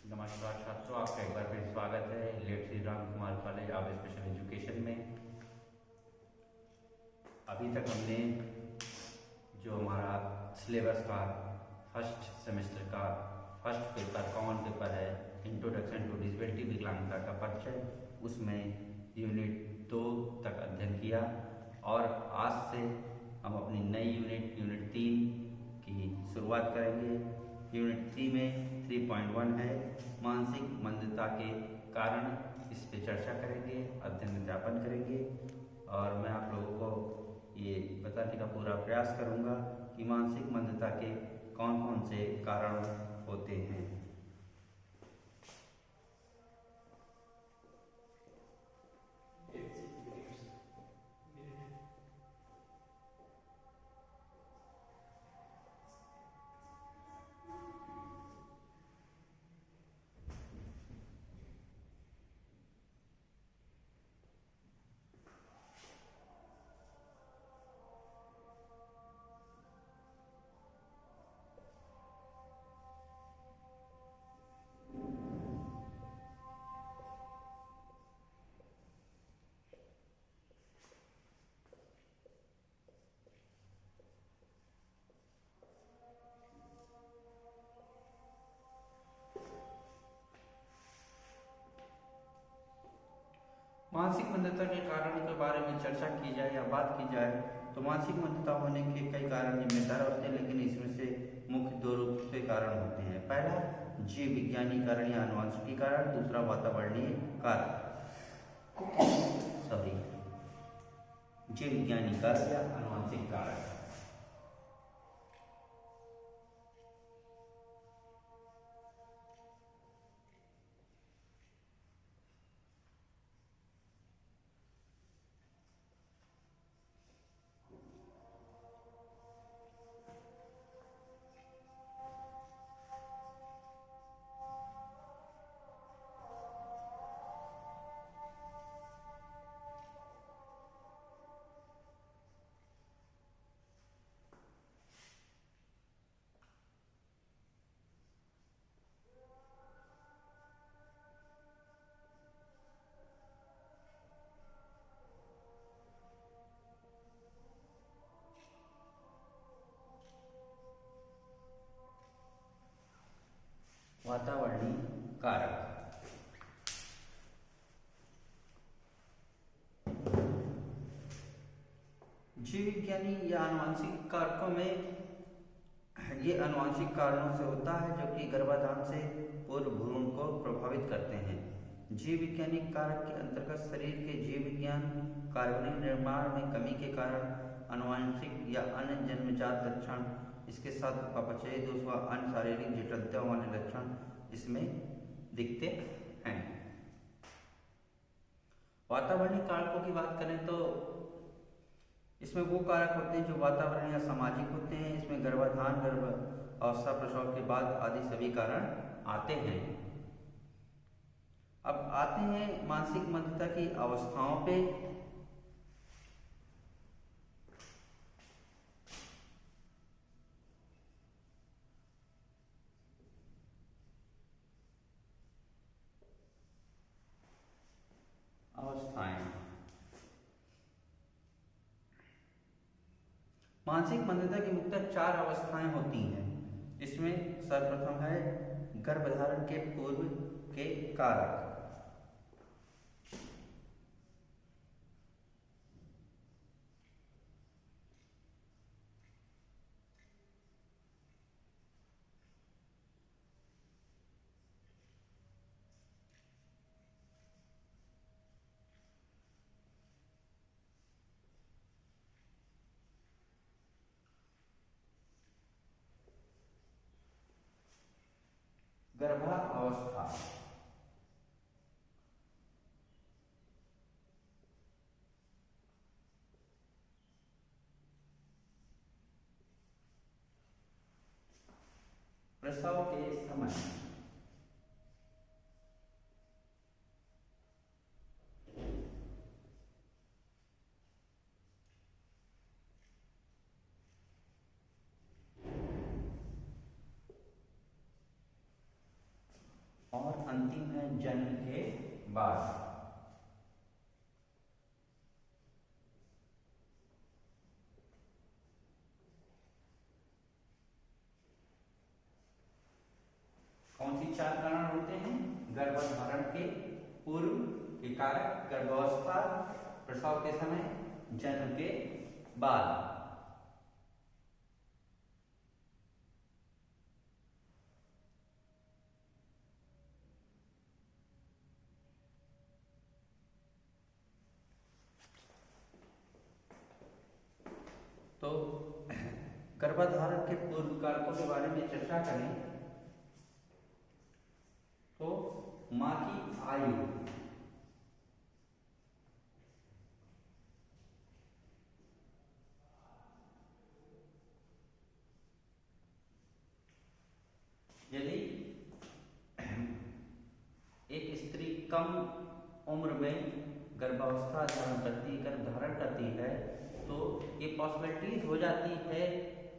नमस्कार छात्रों, आपका एक बार फिर स्वागत है late Shri Ram Kumar college of special education में। अभी तक हमने जो हमारा सिलेबस का फर्स्ट सेमेस्टर का फर्स्ट पेपर कॉमन पेपर है इंट्रोडक्शन टू डिसेबिलिटी विकलांगता का परिचय, उसमें यूनिट 2 तक अध्ययन किया और आज से हम अपनी नई यूनिट 3 की शुरुआत करेंगे। यूनिट 3 में 3.1 है मानसिक मंदता के कारण। इस पे चर्चा करेंगे, अध्ययन अध्यापन करेंगे और मैं आप लोगों को ये बताने का पूरा प्रयास करूंगा कि मानसिक मंदता के कौन कौन से कारण होते हैं। मानसिक मंदता के कारण के बारे में चर्चा की जाए या बात की जाए तो मानसिक मंदता होने के कई कारण जिम्मेदार होते हैं, लेकिन इसमें से मुख्य 2 रूप से कारण होते हैं। पहला जीव विज्ञानी कारण या आनुवंशिकी कारण, दूसरा वातावरणीय कारण। जीव विज्ञानी कारण या आनुवंशिक कारण। वातावरणीय कारक। जीव विज्ञानी या आनुवंशिक कारकों में ये आनुवंशिक कारणों से होता है जो कि गर्भाधान से पूर्व भ्रूण को प्रभावित करते हैं। जीव विज्ञानी कारक के अंतर्गत शरीर के जीव विज्ञान कार्बनिक निर्माण में कमी के कारण आनुवंशिक या अन्य जन्मजात लक्षण, इसके साथ अपचय दोष व अन्य शारीरिक जटिलता वाले लक्षण इसमें दिखते हैं। वातावरणीय कारकों की बात करें तो इसमें वो कारक होते हैं जो वातावरण या सामाजिक होते हैं। इसमें गर्भाधान, गर्भ अवस्था, प्रसव के बाद आदि सभी कारण आते हैं। अब आते हैं मानसिक मंदता की अवस्थाओं पे। अवस्थाएं। मानसिक मंदता की मुख्यतः 4 अवस्थाएं होती हैं। इसमें सर्वप्रथम है गर्भधारण के पूर्व के कारक। गर्भावस्था। प्रसव के समय। अंतिम है जन्म के बाद। कौन सी 4 कारण होते हैं? गर्भधारण के पूर्व के कारक, गर्भावस्था, प्रसव के समय, जन्म के बाद। तो गर्भधारण के पूर्व कारकों के बारे में चर्चा करें तो मां की आयु, यदि एक स्त्री कम उम्र में गर्भावस्था धारण करती, गर्भधारण करती है तो ये पॉसिबिलिटीज हो जाती है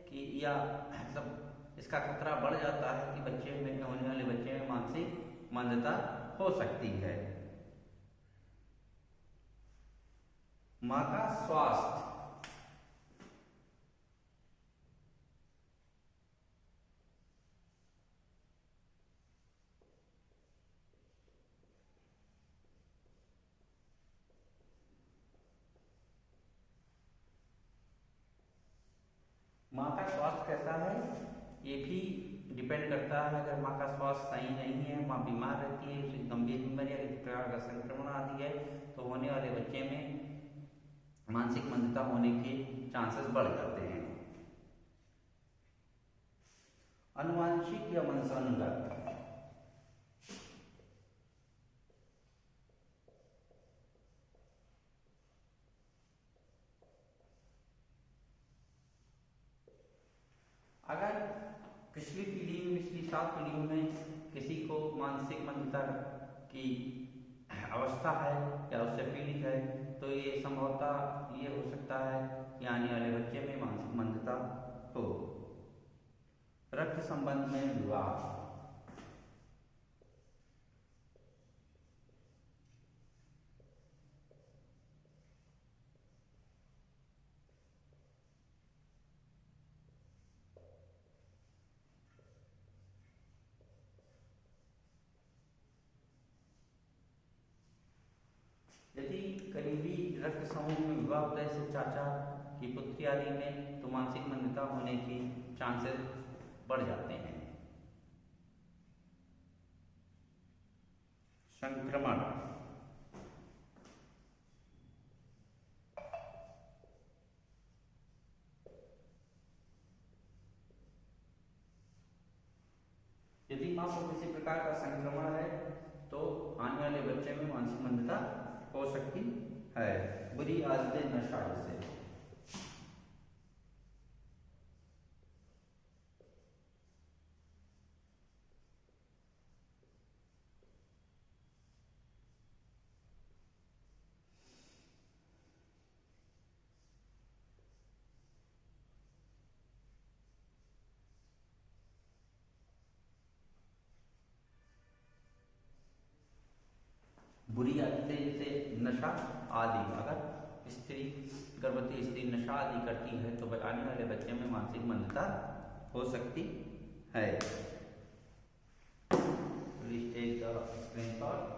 कि या मतलब इसका खतरा बढ़ जाता है कि बच्चे में, होने वाले बच्चे में मानसिक मंदता हो सकती है। मां का स्वास्थ्य, माँ का स्वास्थ्य कैसा है ये भी डिपेंड करता है। अगर माँ का स्वास्थ्य सही नहीं है, माँ बीमार रहती है, उसे गंभीर बीमारी या किसी प्रकार का संक्रमण आती है तो होने वाले बच्चे में मानसिक मंदता होने के चांसेस बढ़ जाते हैं। अनुवांशिक या वंशानुगत, अगर पिछली पीढ़ी में, पिछली 7 पीढ़ियों में किसी को मानसिक मंदता की अवस्था है या उससे पीड़ित है तो ये संभवतः ये हो सकता है कि आने वाले बच्चे में मानसिक मंदता हो। रक्त संबंध में विवाह, यदि करीबी रक्त समूह में विवाह होता है, जैसे चाचा की पुत्री आदि में, तो मानसिक मंदता होने की चांसेस बढ़ जाते हैं। संक्रमण, यदि मां को किसी प्रकार का संक्रमण है तो आने वाले बच्चे में मानसिक मंदता हो सकती है। बुरी आदतें, नशा जैसे, बुरी आदतें जैसे नशा आदि। अगर स्त्री, गर्भवती स्त्री नशा आदि करती है तो आने वाले बच्चे में मानसिक मंदता हो सकती है। Please take the screenshot.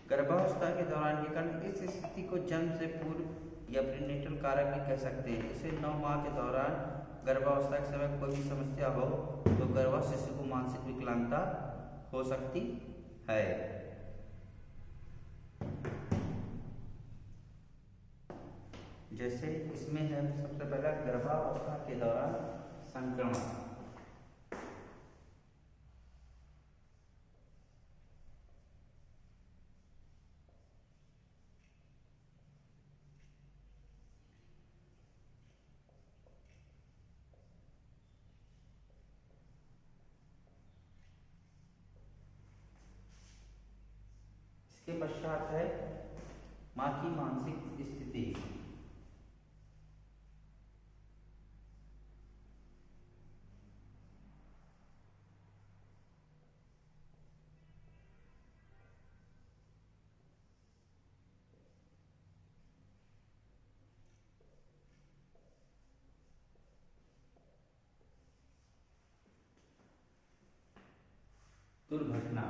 गर्भावस्था के दौरान के कारण इस स्थिति को जन्म से पूर्व या प्रीनेटल कारक भी कह सकते हैं। इसे 9 माह के दौरान गर्भावस्था के समय कोई भी समस्या हो तो गर्भस्थ शिशु को मानसिक विकलांगता हो सकती है। जैसे इसमें है सबसे पहला गर्भावस्था के दौरान संक्रमण। इसके पश्चात है माँ की मानसिक स्थिति। दुर्घटना,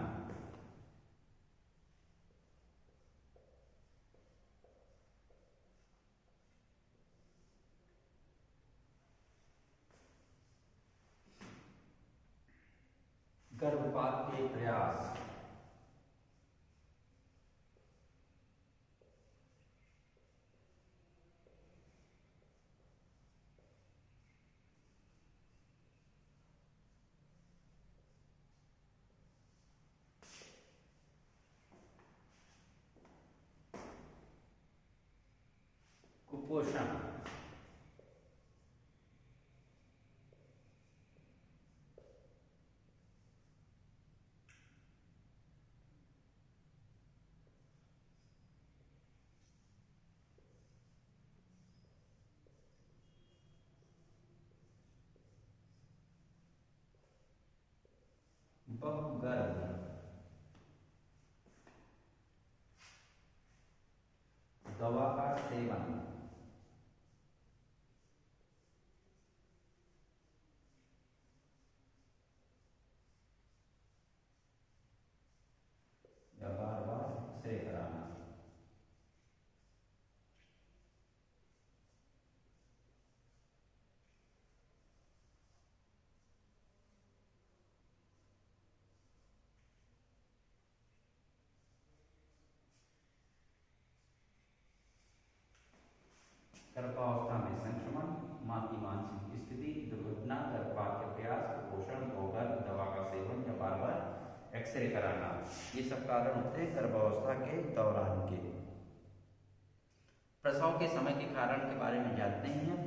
गर्भपात के प्रयास, कुपोषण, बहुगर्भ, दवा का सेवन, या बार बार एक्सरे कराना, गर्भावस्था में संक्रमण, माँ की मानसिक स्थिति, दुर्घटना, गर्भपात के प्रयास, कुपोषण, बहुगर्भ, दवा का सेवन या बार बार एक्सरे कराना, ये सब कारण होते हैं गर्भावस्था के दौरान के। प्रसव के समय के कारण के बारे में जानते हैं।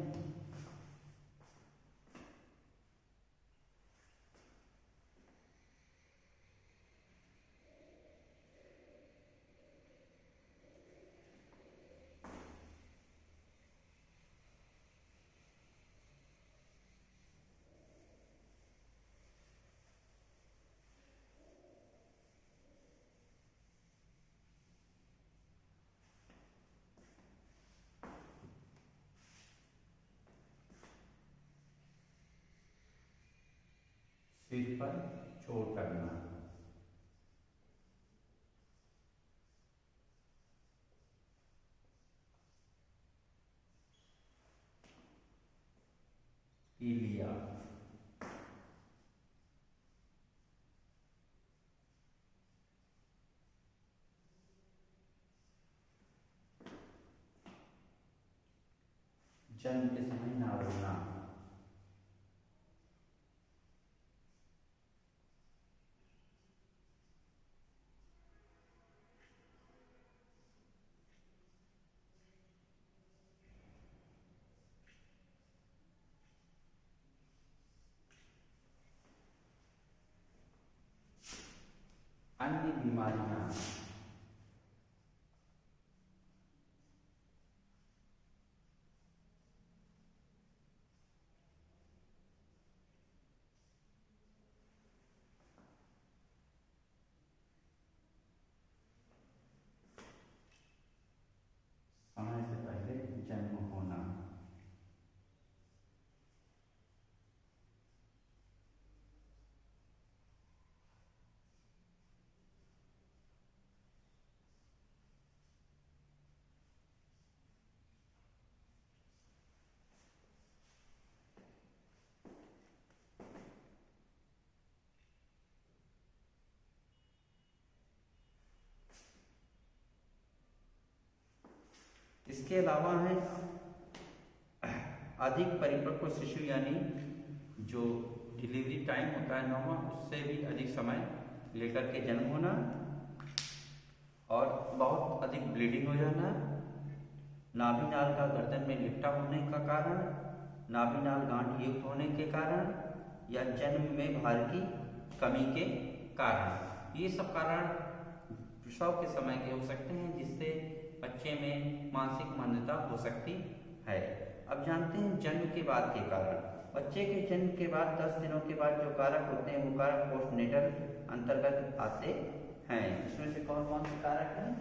सिर पर चोट लगना, पीलिया, जन्म के समय ना रोना, अन्य बीमारियां, समय से पहले जन्म होना, इसके अलावा है अधिक परिपक्व शिशु, यानी जो डिलीवरी टाइम होता है 9 माह, उससे भी अधिक समय लेकर के जन्म होना, और बहुत अधिक ब्लीडिंग हो जाना, नाभि नाल का गर्दन में लिपटा होने का कारण, नाभि नाल गांठ युक्त होने के कारण, या जन्म में भार की कमी के कारण। ये सब कारण प्रसव के समय के हो सकते हैं, जिससे बच्चे में मानसिक मंदता हो सकती है। अब जानते हैं जन्म के बाद के कारण। बच्चे के जन्म के बाद 10 दिनों के बाद जो कारक होते हैं वो कारक पोस्टनेटल अंतर्गत आते हैं। इसमें से कौन कौन से कारक हैं?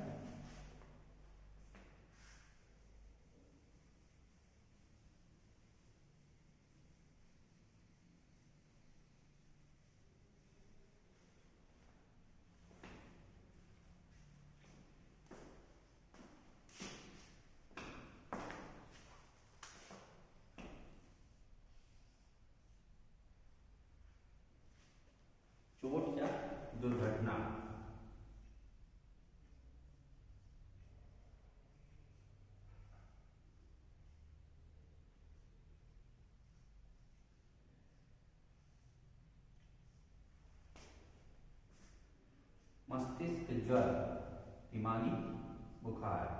चोट या दुर्घटना, मस्तिष्क ज्वर, दिमागी बुखार,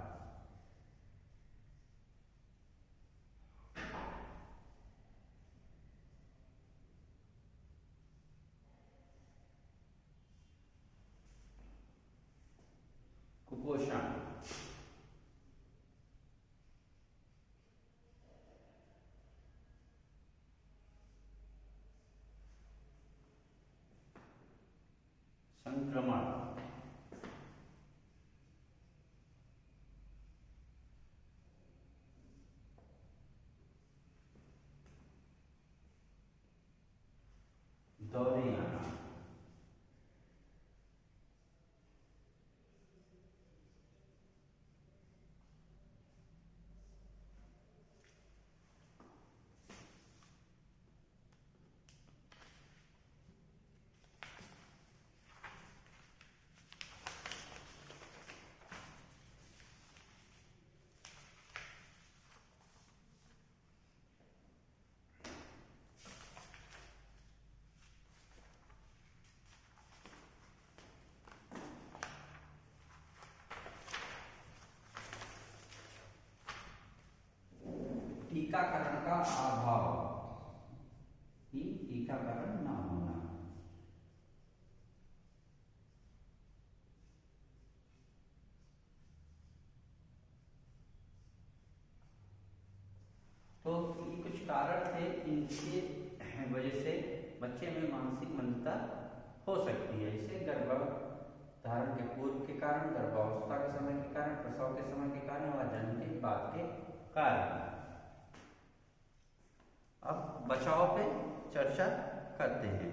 कुपोषण, संक्रमण, दौरे आना, टीकाकरण का अभाव, टीकाकरण न होना, तो ये कुछ कारण थे, इनके वजह से बच्चे में मानसिक मंदता हो सकती है। इसे गर्भधारण के पूर्व के कारण, गर्भावस्था के समय के कारण, प्रसव के समय के कारण और जन्म के बाद के कारण। अब बचाव पे चर्चा करते हैं।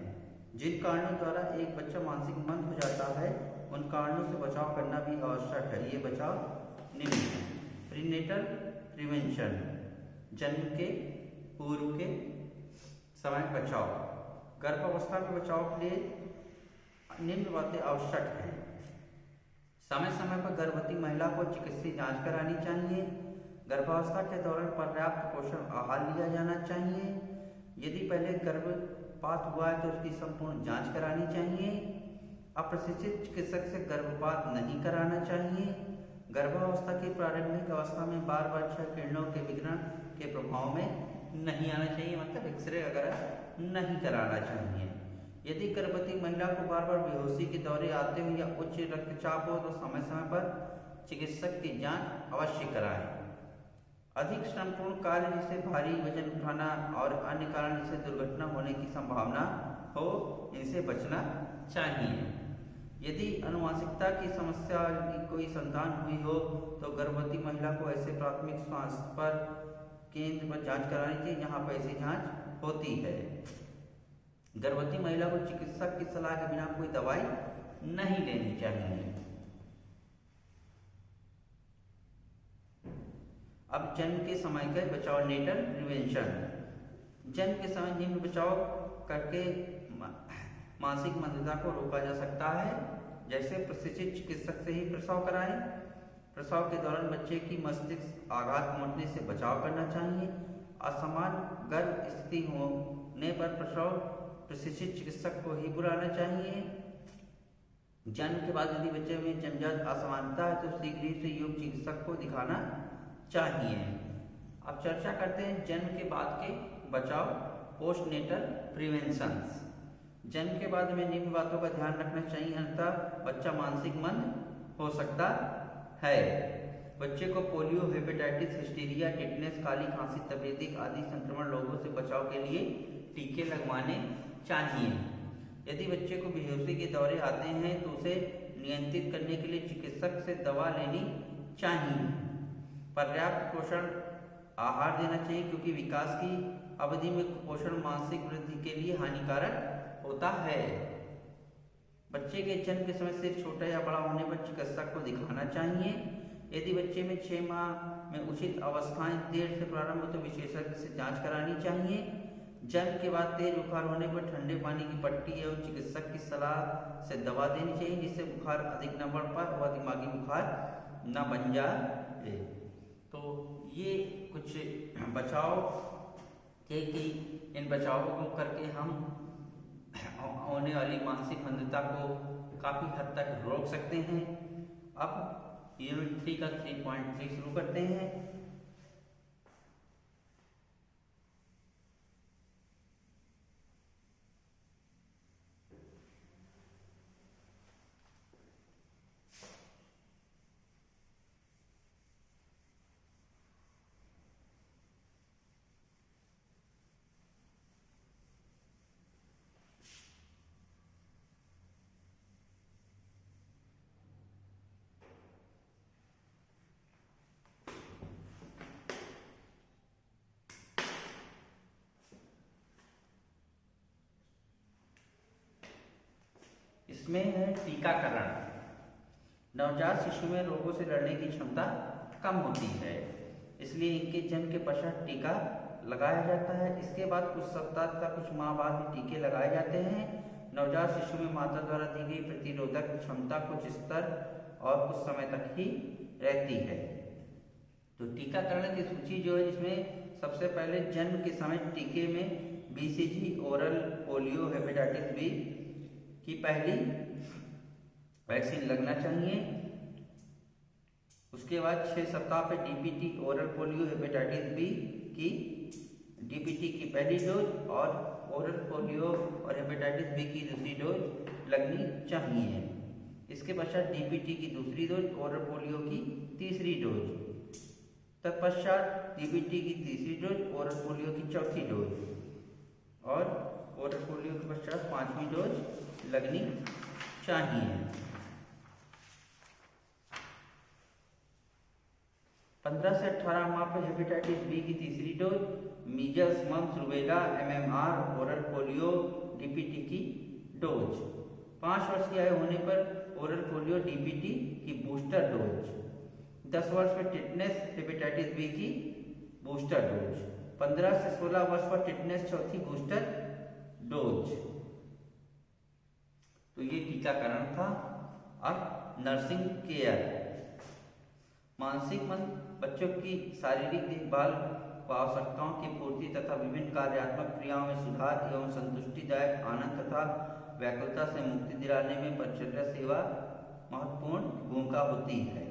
जिन कारणों द्वारा एक बच्चा मानसिक मंद हो जाता है उन कारणों से बचाव करना भी आवश्यक है। ये बचाव निम्न है। प्रीनेटल प्रिवेंशन, जन्म के पूर्व के समय बचाव। गर्भावस्था में बचाव के लिए निम्न बातें आवश्यक हैं। समय समय पर गर्भवती महिला को चिकित्सीय जांच करानी चाहिए। गर्भावस्था के दौरान पर्याप्त पोषण आहार लिया जाना चाहिए। यदि पहले गर्भपात हुआ है तो उसकी संपूर्ण जांच करानी चाहिए। अप्रशिक्षित चिकित्सक से गर्भपात नहीं कराना चाहिए। गर्भावस्था की प्रारंभिक अवस्था में बार बार क्षय किरणों के विकिरण के प्रभाव में नहीं आना चाहिए, मतलब एक्सरे वगैरह नहीं कराना चाहिए। यदि गर्भवती महिला को बार बार बेहोशी के दौरे आते हो या उच्च रक्तचाप हो तो समय समय पर चिकित्सक की जांच अवश्य कराएं। अधिक श्रमपूर्ण कार्य जैसे भारी वजन उठाना और अन्य कारण जैसे दुर्घटना होने की संभावना हो, इनसे बचना चाहिए। यदि अनुवांशिकता की समस्या कोई संतान हुई हो तो गर्भवती महिला को ऐसे प्राथमिक स्वास्थ्य पर केंद्र पर जांच करानी चाहिए जहां पर ऐसी जांच होती है। गर्भवती महिला को चिकित्सक की सलाह के बिना कोई दवाई नहीं लेनी चाहिए। अब जन्म के समय का बचाव, नेटल प्रिवेंशन। जन्म के समय निम्न बचाव करके मानसिक मंदता को रोका जा सकता है। जैसे प्रशिक्षित चिकित्सक से ही प्रसव कराएं। प्रसव के दौरान बच्चे की मस्तिष्क आघात पहुंचने से बचाव करना चाहिए। असमान गर्भ स्थिति होने पर प्रसव प्रशिक्षित चिकित्सक को ही बुलाना चाहिए। जन्म के बाद यदि बच्चे में जन्मजात असमानता है तो शीघ्र ही से योग चिकित्सक को दिखाना चाहिए। अब चर्चा करते हैं जन्म के बाद के बचाव, पोस्टनेटल प्रिवेंशन। जन्म के बाद में निम्न बातों का ध्यान रखना चाहिए, अन्यथा बच्चा मानसिक मंद हो सकता है। बच्चे को पोलियो, हेपेटाइटिस, हिस्टीरिया, टिटनेस, काली खांसी, तपेदिक आदि संक्रमण रोगों से बचाव के लिए टीके लगवाने चाहिए। यदि बच्चे को बेहोशी के दौरे आते हैं तो उसे नियंत्रित करने के लिए चिकित्सक से दवा लेनी चाहिए। पर्याप्त पोषण आहार देना चाहिए क्योंकि विकास की अवधि में कुपोषण मानसिक वृद्धि के लिए हानिकारक होता है। बच्चे के जन्म के समय सिर छोटा या बड़ा होने पर चिकित्सक को दिखाना चाहिए। यदि बच्चे में 6 माह में उचित अवस्थाएं देर से प्रारंभ हो तो विशेषज्ञ से जांच करानी चाहिए। जन्म के बाद तेज बुखार होने पर ठंडे पानी की पट्टी एवं चिकित्सक की सलाह से दवा देनी चाहिए जिससे बुखार अधिक न बढ़ पाए और दिमागी बुखार न बन जाए। तो ये कुछ बचाव थे कि इन बचावों को करके हम होने वाली मानसिक मंदता को काफ़ी हद तक रोक सकते हैं। अब यूनिट 3 का 3.3 शुरू करते हैं। इसमें है टीकाकरण। नवजात शिशु में रोगों से लड़ने की क्षमता कम होती है, इसलिए इनके जन्म के पश्चात टीका लगाया जाता है। इसके बाद कुछ सप्ताह तथा कुछ माह बाद भी टीके लगाए जाते हैं। नवजात शिशु में माता द्वारा दी गई प्रतिरोधक क्षमता कुछ स्तर और कुछ समय तक ही रहती है। तो टीकाकरण की सूची जो है, जिसमें सबसे पहले जन्म के समय टीके में BCG, oral polio, hepatitis B की पहली वैक्सीन लगना चाहिए। उसके बाद 6 सप्ताह पे DPT, oral polio, hepatitis B की DPT की पहली डोज और ओरल पोलियो और हेपेटाइटिस बी की दूसरी डोज लगनी चाहिए। इसके पश्चात DPT की दूसरी डोज, ओरल पोलियो की तीसरी डोज, तत्पश्चात DPT की तीसरी डोज, ओरल पोलियो की चौथी डोज और ओरल पोलियो के पश्चात 5वीं डोज लगनी चाहिए। 15 से 18 माह पर हेपेटाइटिस बी की तीसरी dose, measles, mumps, rubella, MMR, oral polio, DPT की डोज। 5 वर्ष की आयु होने पर ओरल पोलियो, DPT की बूस्टर डोज। 10 वर्ष पर टिटनेस, हेपेटाइटिस बी की बूस्टर डोज। 15 से 16 वर्ष पर टिटनेस चौथी बूस्टर डोज। तो ये टीकाकरण था। अब नर्सिंग केयर। मानसिक मन बच्चों की शारीरिक देखभाल व आवश्यकताओं की पूर्ति तथा विभिन्न कार्यात्मक क्रियाओं में सुधार एवं संतुष्टिदायक आनंद तथा व्याकुलता से मुक्ति दिलाने में परिचर्या सेवा महत्वपूर्ण भूमिका होती है।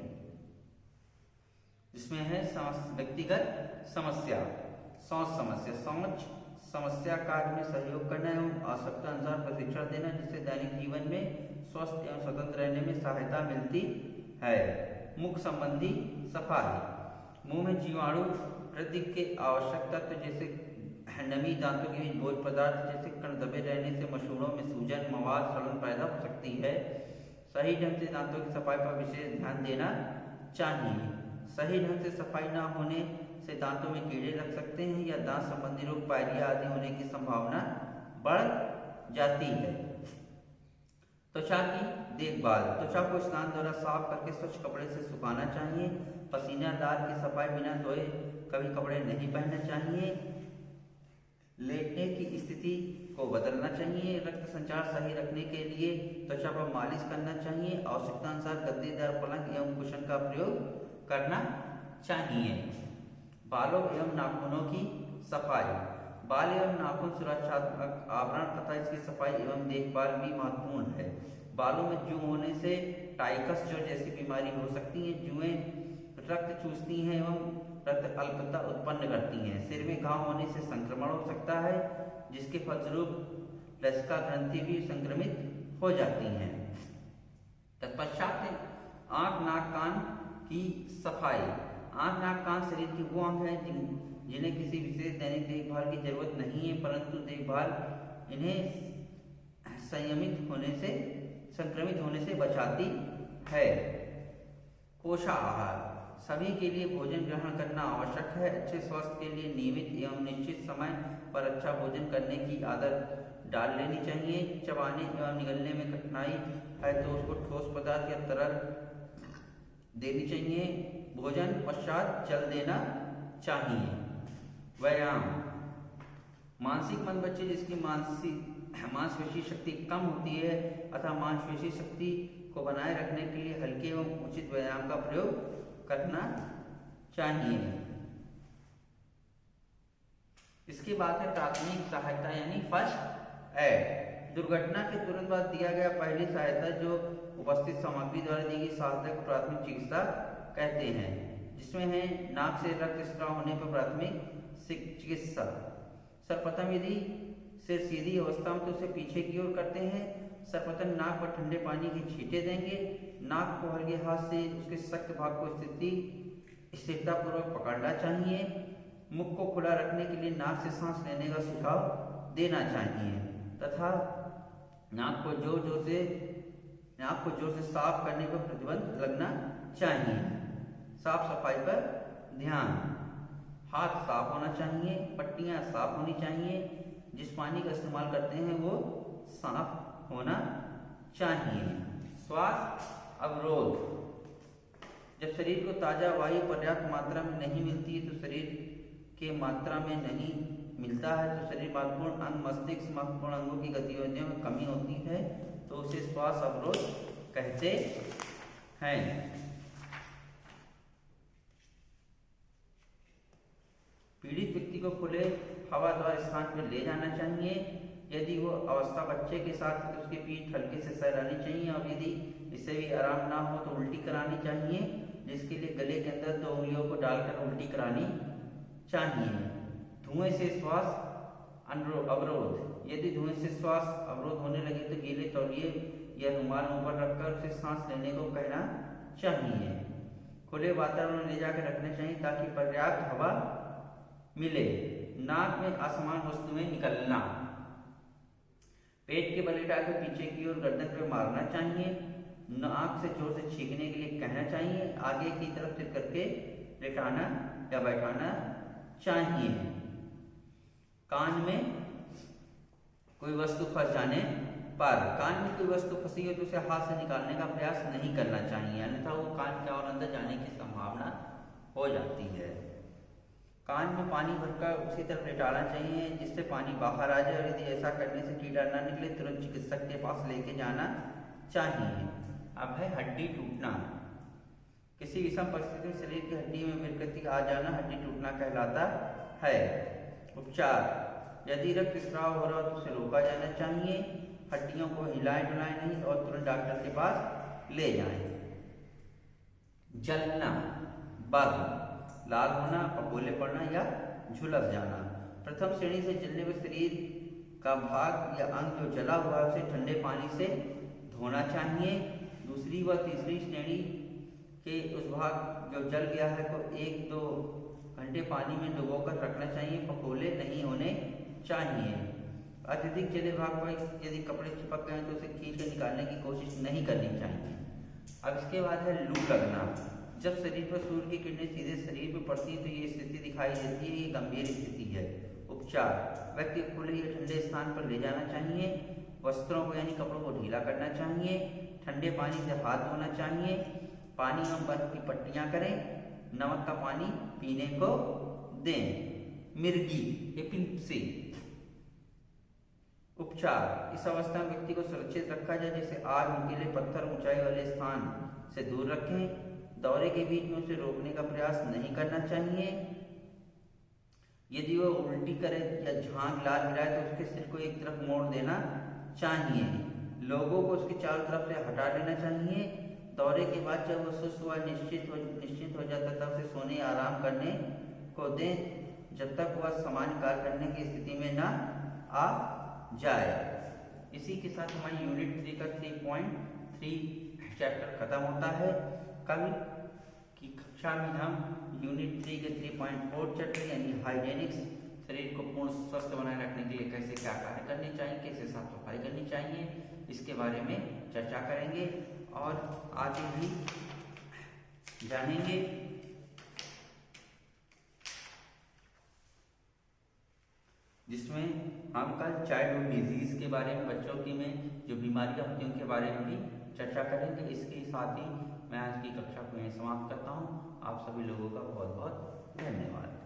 जिसमें है व्यक्तिगत समस्या, सोच समस्या कार्य में सहयोग करना एवं आवश्यकता अनुसार प्रशिक्षण देना, जिससे दैनिक जीवन में स्वस्थ एवं स्वतंत्र रहने में सहायता मिलती है। मुख संबंधी सफाई। मुंह में जीवाणु वृद्धि के आवश्यक तत्व जैसे नमी, दांतों के बीच बोझ पदार्थ जैसे कण दबे रहने से मसूड़ों में सूजन, मवाद, सड़न पैदा हो सकती है। सही ढंग से दांतों की सफाई पर विशेष ध्यान देना चाहिए। सही ढंग से सफाई न होने से दांतों में कीड़े लग सकते हैं या दांत संबंधी रोग, पायरिया आदि होने की संभावना बढ़ जाती है। त्वचा की देखभाल। त्वचा को स्नान द्वारा साफ करके स्वच्छ कपड़े से सुखाना चाहिए। पसीनादार की सफाई बिना धोए कभी कपड़े नहीं पहनना चाहिए। लेटने की स्थिति को बदलना चाहिए। रक्त संचार सही रखने के लिए त्वचा पर मालिश करना चाहिए। आवश्यकतानुसार गद्देदार पलंग एवं कुशन का प्रयोग करना चाहिए। बालों एवं नाखूनों की सफाई। बाल एवं नाखून सुरक्षात्मक आवरण तथा इसकी सफाई एवं देखभाल भी महत्वपूर्ण है। बालों में जू होने से टाइकस ज्वर जैसी बीमारी हो सकती है। जुएं रक्त चूसती हैं एवं रक्त अल्पता उत्पन्न करती हैं। सिर में घाव होने से संक्रमण हो सकता है, जिसके फलस्वरूप लसिका ग्रंथि भी संक्रमित हो जाती हैं। तत्पश्चात आंख की सफाई। आँख, नाक, कान शरीर के वो अंग हैं जिन्हें किसी विशेष दैनिक देखभाल की जरूरत नहीं है, परंतु देखभाल इन्हें संक्रमित होने से बचाती है। पोषाहार, सभी के लिए भोजन ग्रहण करना आवश्यक है। अच्छे स्वास्थ्य के लिए नियमित एवं निश्चित समय पर अच्छा भोजन करने की आदत डाल लेनी चाहिए। चबाने एवं निगलने में कठिनाई है तो उसको ठोस पदार्थ या तरल देनी चाहिए। भोजन पश्चात जल देना चाहिए। व्यायाम, मानसिक मंद बच्चे जिसकी मांसपेशी शक्ति कम होती है अतः मांसपेशी शक्ति को बनाए रखने के लिए हल्के एवं उचित व्यायाम का प्रयोग करना चाहिए। इसके बाद है प्राथमिक सहायता यानी फर्स्ट एड। दुर्घटना के तुरंत बाद दिया गया पहली सहायता जो उपस्थित सामग्री द्वारा दी गई सहायता को प्राथमिक चिकित्सा कहते हैं, जिसमें है नाक से रक्त स्राव होने पर प्राथमिक चिकित्सा। सर्वप्रथम यदि सिर सीधी अवस्था में तो उसे पीछे की ओर करते हैं। सर्वप्रथम नाक पर ठंडे पानी के छींटे देंगे। नाक को हल्के हाथ से उसके सख्त भाग को स्थिरता पूर्वक पकड़ना चाहिए। मुख को खुला रखने के लिए नाक से सांस लेने का सुझाव देना चाहिए तथा नाक को जोर से साफ करने पर प्रतिबंध लगना चाहिए। साफ सफाई पर ध्यान, हाथ साफ होना चाहिए, पट्टियां साफ होनी चाहिए, जिस पानी का इस्तेमाल करते हैं वो साफ होना चाहिए। श्वास अवरोध, जब शरीर को ताजा वायु पर्याप्त मात्रा में नहीं मिलती है तो शरीर के मात्रा में नहीं मिलता है तो शरीर महत्वपूर्ण अंग मस्तिष्क महत्वपूर्ण अंगों की गतिविधियों में कमी होती है तो उसे श्वास अवरोध कहते हैं। पीड़ित व्यक्ति को खुले हवादार स्थान पर ले जाना चाहिए। यदि वो अवस्था बच्चे के साथ है तो उसकी पीठ हल्के से सहलानी चाहिए और यदि इससे भी आराम ना हो तो उल्टी करानी चाहिए, जिसके लिए गले के अंदर 2 उंगलियों को डालकर उल्टी करानी चाहिए। धुएं से श्वास अवरोध, यदि धुएं से श्वास अवरोध होने लगे तो गीले तौलिए या रुमाल ऊपर रखकर उसे सांस लेने को कहना चाहिए। खुले वातावरण में ले जाकर रखना चाहिए ताकि पर्याप्त हवा मिले। नाक में असमान वस्तुएं निकलना, पेट के बल उठाकर पीछे की ओर गर्दन पर मारना चाहिए। नाक से जोर से छींकने के लिए कहना चाहिए। आगे की तरफ सिर करके लेटाना या बैठाना चाहिए। कान में कोई वस्तु फंस जाने पर, कान में कोई वस्तु फंसी हो तो उसे हाथ से निकालने का प्रयास नहीं करना चाहिए, अन्यथा वो कान के और अंदर जाने की संभावना हो जाती है। कान में पानी भरकर उसी तरफ लेटाना चाहिए जिससे पानी बाहर आ जाए और यदि ऐसा करने से कीड़ा न निकले तुरंत चिकित्सक के पास लेके जाना चाहिए। अब है हड्डी टूटना, किसी विषम परिस्थिति में शरीर की हड्डी में विकृति आ जाना हड्डी टूटना कहलाता है। उपचार, यदि रक्त स्राव हो रहा हो तो उसे रोका जाना चाहिए। हड्डियों को हिलाएं डुलाएं नहीं और तुरंत डॉक्टर के पास ले जाएं। जलना, बर्न, लाल होना, फफोले पड़ना या झुलस जाना। प्रथम श्रेणी से जलने में शरीर का भाग या अंग जो जला हुआ है उसे ठंडे पानी से धोना चाहिए। दूसरी व तीसरी श्रेणी के उस भाग जो जल गया है को 1-2 घंटे पानी में डुबोकर रखना चाहिए। फफोले नहीं होने चाहिए। अत्यधिक जले भाग पर यदि कपड़े चिपक गए तो उसे खींच कर निकालने की कोशिश नहीं करनी चाहिए। अब इसके बाद है लू लगना, जब शरीर पर सूर्य की किरणें सीधे शरीर पर पड़ती है तो ये स्थिति दिखाई देती है, ये गंभीर स्थिति है। उपचार, व्यक्ति को खुले या ठंडे स्थान पर ले जाना चाहिए। वस्त्रों को यानी कपड़ों को ढीला करना चाहिए। ठंडे पानी से हाथ धोना चाहिए। पानी में बर्फ की पट्टियां करें। नमक का पानी पीने को दें। मिर्गी, एपिलेप्सी। उपचार, इस अवस्था में व्यक्ति को सुरक्षित रखा जाए, जैसे आग, नुकीले पत्थर, ऊंचाई वाले स्थान से दूर रखें। दौरे के बीच में उसे रोकने का प्रयास नहीं करना चाहिए। यदि वो उल्टी करे या झांग लाल हिलाए तो उसके सिर को एक तरफ मोड़ देना चाहिए। लोगों को उसके चारों तरफ से हटा देना चाहिए। दौरे के बाद जब वो सुस्त व निश्चित हो जाता तब उसे सोने या आराम करने को दें, जब तक वह सामान्य कार्य करने की स्थिति में न आ जाए। इसी के साथ हमारी यूनिट 3 का 3.3 चैप्टर खत्म होता है। कल की कक्षा में हम यूनिट 3 के 3.4 चैप्टर यानी हाइजेनिक्स, शरीर को पूर्ण स्वस्थ बनाए रखने के लिए कैसे क्या कार्य करने चाहिए, कैसे साफ सफाई करनी चाहिए, इसके बारे में चर्चा करेंगे और आगे भी जानेंगे। जिसमें हम कल चाइल्डहुड डिजीज के बारे में, बच्चों की में जो बीमारियां होती हैं उनके बारे में भी चर्चा करेंगे। इसके साथ ही मैं आज की कक्षा को यहीं समाप्त करता हूं। आप सभी लोगों का बहुत बहुत धन्यवाद।